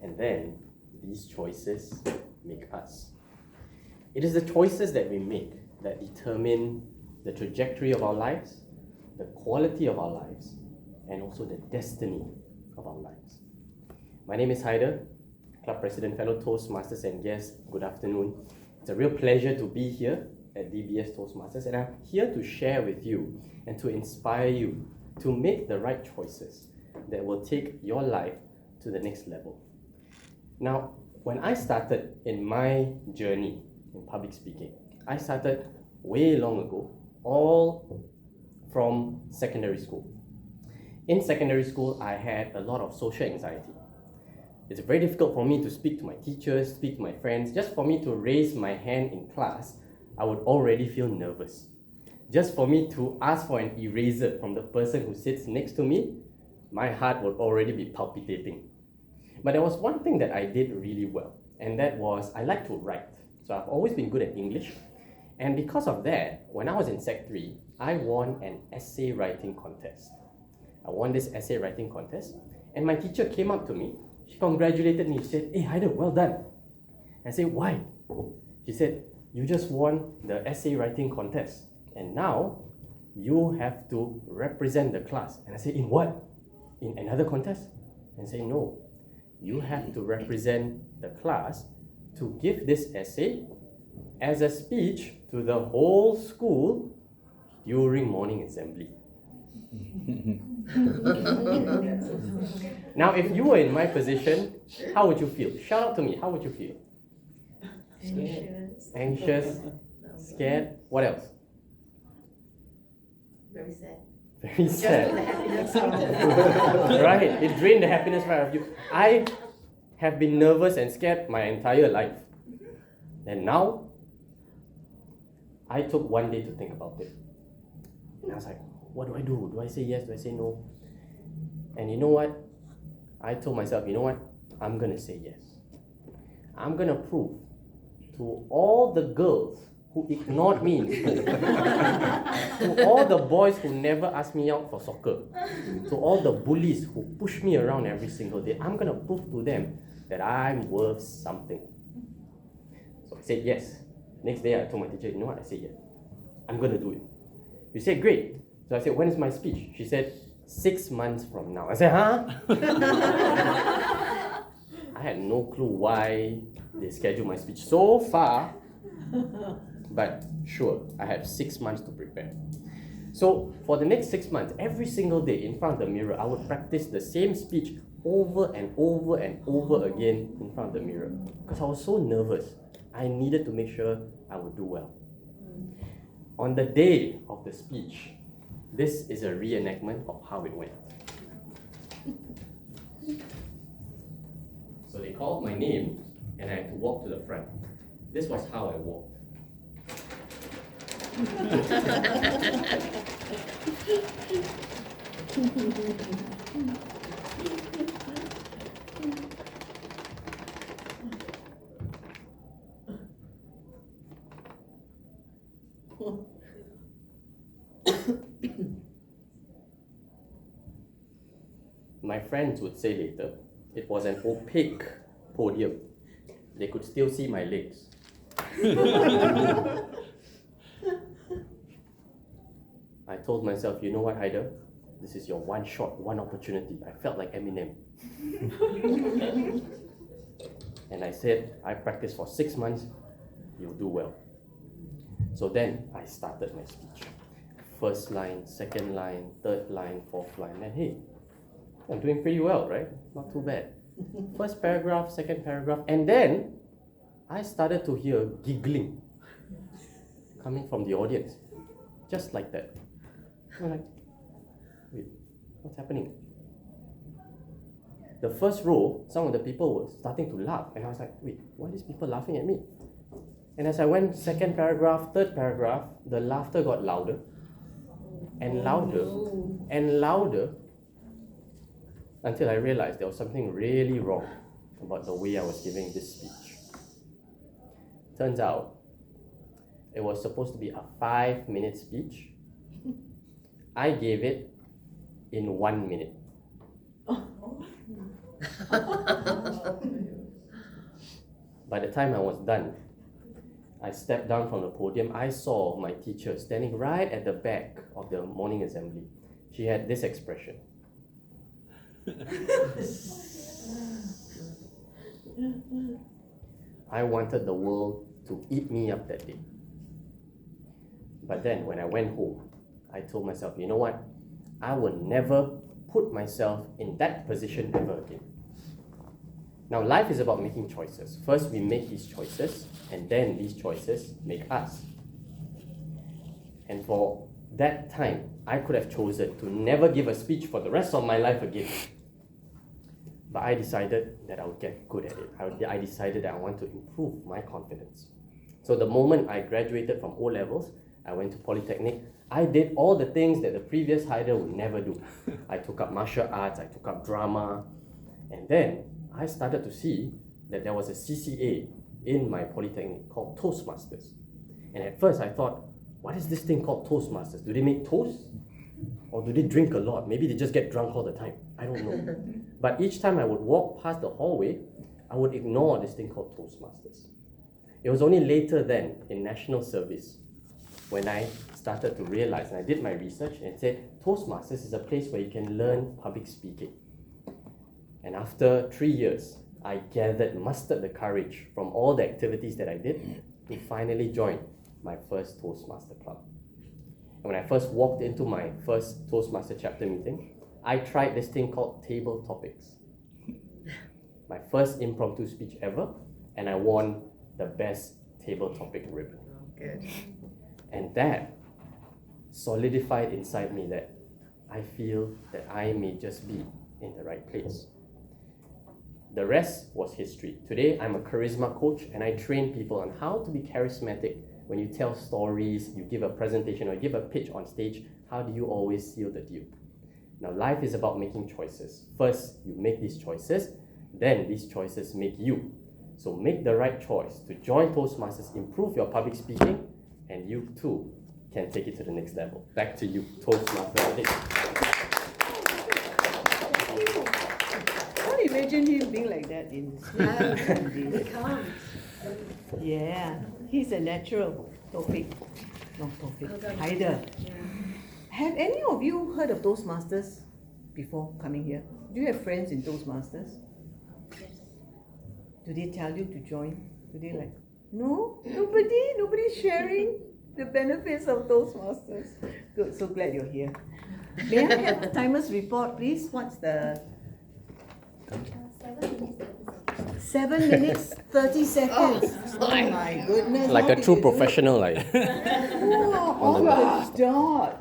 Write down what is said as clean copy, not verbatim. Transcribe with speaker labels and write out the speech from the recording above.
Speaker 1: And then these choices make us. It is the choices that we make that determine the trajectory of our lives, the quality of our lives, and also the destiny of our lives. My name is Hyder, Club President, fellow Toastmasters and guests. Good afternoon. It's a real pleasure to be here at DBS Toastmasters, and I'm here to share with you and to inspire you to make the right choices that will take your life to the next level. Now, when I started in my journey in public speaking, I started way long ago, all from secondary school. In secondary school, I had a lot of social anxiety. It's very difficult for me to speak to my teachers, speak to my friends. Just for me to raise my hand in class, I would already feel nervous. Just for me to ask for an eraser from the person who sits next to me, my heart would already be palpitating. But there was one thing that I did really well, and that was I like to write. So I've always been good at English. And because of that, when I was in Sec 3, I won an essay writing contest. I won this essay writing contest, and my teacher came up to me. She congratulated me. She said, "Hey, Hyder, well done." I said, "Why?" She said, "You just won the essay writing contest, and now you have to represent the class." And I said, "In what? In another contest?" And say, "No, you have to represent the class to give this essay as a speech to the whole school during morning assembly." Now, if you were in my position, how would you feel? Shout out to me. How would you feel? Anxious, scared. What else?
Speaker 2: Very sad.
Speaker 1: Very sad.
Speaker 2: The happiness out of it.
Speaker 1: Right, it drained the happiness right out of you. I have been nervous and scared my entire life. And now, I took one day to think about it. And I was like, what do I do? Do I say yes? Do I say no? And you know what? I told myself, you know what? I'm going to say yes. I'm going to prove to all the girls who ignored me in school, to all the boys who never asked me out for soccer, to all the bullies who push me around every single day, I'm going to prove to them that I'm worth something. So I said yes. Next day I told my teacher, you know what? I said yes. I'm going to do it. She said, great. So I said, when is my speech? She said, 6 months from now. I said, huh? I had no clue why they scheduled my speech so far. But sure, I have 6 months to prepare. So for the next 6 months, every single day in front of the mirror, I would practice the same speech over and over and over again in front of the mirror. Because I was so nervous. I needed to make sure I would do well. On the day of the speech, this is a reenactment of how it went. So they called my name and I had to walk to the front. This was how I walked. My friends would say later, it was an opaque podium. They could still see my legs. I told myself, you know what, Hyder? This is your one shot, one opportunity. I felt like Eminem. And I said, I practiced for 6 months, you'll do well. So then I started my speech. First line, second line, third line, fourth line, and hey, I'm doing pretty well, right? Not too bad. First paragraph, second paragraph, and then I started to hear giggling coming from the audience, just like that. I'm like, wait, what's happening? The first row, some of the people were starting to laugh, and I was like, wait, why are these people laughing at me? And as I went second paragraph, third paragraph, the laughter got louder and louder and louder until I realized there was something really wrong about the way I was giving this speech. Turns out, it was supposed to be a 5-minute speech. I gave it in 1 minute. By the time I was done, I stepped down from the podium. I saw my teacher standing right at the back of the morning assembly. She had this expression. I wanted the world to eat me up that day. But then when I went home, I told myself, you know what? I will never put myself in that position ever again. Now, life is about making choices. First, we make these choices, and then these choices make us. And for that time, I could have chosen to never give a speech for the rest of my life again. But I decided that I would get good at it. I decided that I want to improve my confidence. So the moment I graduated from O-levels, I went to Polytechnic. I did all the things that the previous Hyder would never do. I took up martial arts, I took up drama, and then I started to see that there was a CCA in my Polytechnic called Toastmasters. And at first I thought, what is this thing called Toastmasters? Do they make toast? Or do they drink a lot? Maybe they just get drunk all the time. I don't know. But each time I would walk past the hallway, I would ignore this thing called Toastmasters. It was only later then, in national service, when I started to realize, and I did my research, and it said Toastmasters is a place where you can learn public speaking. And after 3 years, I mustered the courage from all the activities that I did to finally join my first Toastmaster club. And when I first walked into my first Toastmaster chapter meeting, I tried this thing called table topics. My first impromptu speech ever, and I won the best table topic ribbon.
Speaker 2: Good.
Speaker 1: And that solidified inside me that I feel that I may just be in the right place. The rest was history. Today, I'm a charisma coach, and I train people on how to be charismatic. When you tell stories, you give a presentation, or you give a pitch on stage, how do you always seal the deal? Now, life is about making choices. First, you make these choices, then these choices make you. So make the right choice to join Toastmasters, improve your public speaking, and you too can take it to the next level. Back to you, Toastmaster.
Speaker 3: I can't imagine him being like that in
Speaker 2: He comes.
Speaker 3: Yeah, he's a natural. Taufik. No, Taufik. Hyder.
Speaker 2: Yeah.
Speaker 3: Have any of you heard of Toastmasters before coming here? Do you have friends in Toastmasters?
Speaker 2: Yes.
Speaker 3: Do they tell you to join? Do they like, no? Nobody's sharing the benefits of Toastmasters. Good, so glad you're here. May I have the timer's report, please? What's the 7 minutes 30 seconds? Oh my goodness.
Speaker 1: Like
Speaker 3: how
Speaker 1: a
Speaker 3: did
Speaker 1: true
Speaker 3: you do it?
Speaker 1: professional, like.
Speaker 3: Oh, on the dot.